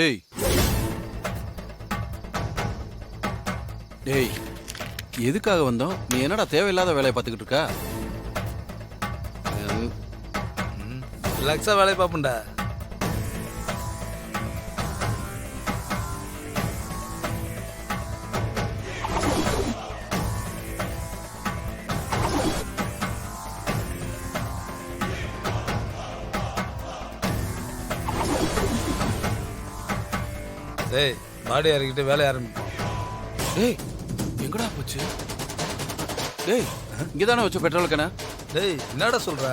ஏய் டேய், எதுக்காக வந்தோம்? நீ என்னடா தேவையில்லாத வேலையை பார்த்துக்கிட்டு இருக்க? ரிலாக்ஸா வேலையை பார்ப்பேன்டா. டேய், பாடி இறக்கிட்டு வேலையை ஆரம்பிப்போம். டேய், எங்கடா போச்சு? டேய், இங்கதானே வச்ச பெட்ரோல் கேன? டேய், என்னடா சொல்ற?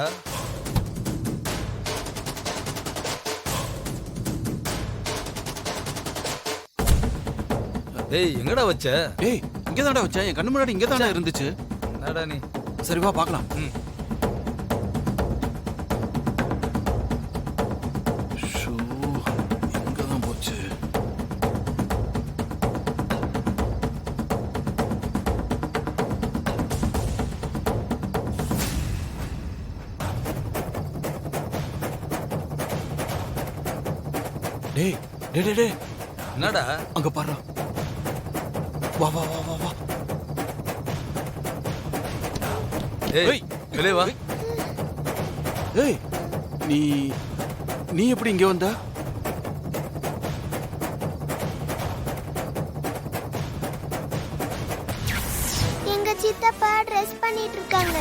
டேய், எங்கடா வச்ச? டேய், இங்கதான்டா வச்சேன். என் கண்ணு முன்னாடி இங்கதானே இருந்துச்சு. என்னடா நீ? சரி வா பார்க்கலாம். ஷோ, எங்கதான் போச்சு? டேய் டேய் டேய் டேய், என்னடா? அங்க பாரு. வா வா வா வா வா. ஏய், வெளியே வா. ஏய், நீ நீ எப்படி இங்க வந்த? எங்க சித்தப்பா ட்ரெஸ் பண்ணிட்டு இருக்காங்க.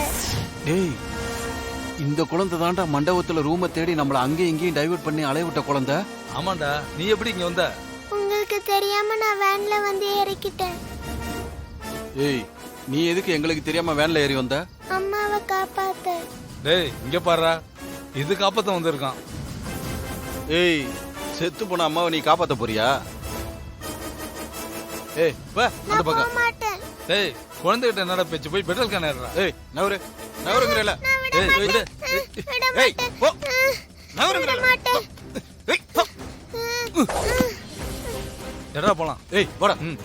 டேய், இந்த குழந்தை தாண்டா மண்டபத்துல ரூமை தேடி நம்மள அங்கேயும் இங்கேயும் டைவர்ட் பண்ணி அலைய விட்ட குழந்தை. ஆமாண்டா, நீ எப்படி இங்க வந்த? உங்களுக்கு தெரியாம நான் வேன்ல வந்து இறக்கிட்டேன். ஏய், நீ எதுக்கு எங்களுக்கு தெரியாம வேன்ல ஏறி வந்த? அம்மாவை காப்பாத்த. டேய், இங்க பாருடா, இது காப்பாத்த வந்திருக்கான். ஏய், செத்து போன அம்மாவை நீ காப்பாத்த போறியா? ஏய் வா அந்த நான் போக பக்கம். மாட்டேன். டேய், குழந்தைகிட்ட என்னடா பேச்சு? போய் பெட்ரோல் கேன் ஏறுடா. ஏய் நவரு நவருங்கறல. நான் விட ஏய், விடு. விட ஏய் மாட்டேன். போ விட நவருங்கறல. மாட்டேன். ஏய் போ. எடா போலாம். ஏய் போடா. ம்.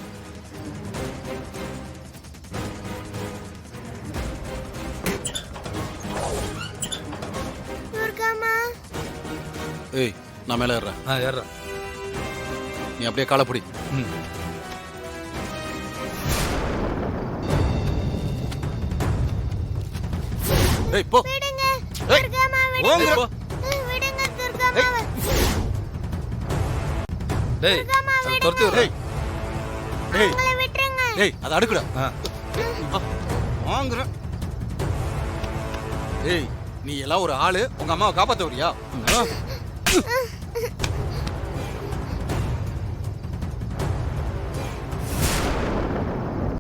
துர்காமா, ஏய், நான் மேல ஏறறேன். ஏறா. நீ அப்படியே காலை பிடி. ம். ஏய் போ. விடுங்க. ஏய், துர்காமா போங்கடா. விடுங்க. விடுங்க துர்காமாவை. டேய், துர்காமா, அதை விடுங்க. துரத்தி விடுறா. ஏய் ஏய் அவங்கள விட்டுருங்க. ஏய், அத அடுக்குடா. ஆ. வாங்குற. ஏய், நீ எல்லாம் ஒரு ஆளு, உங்க அம்மாவை காப்பாத்த வரியா?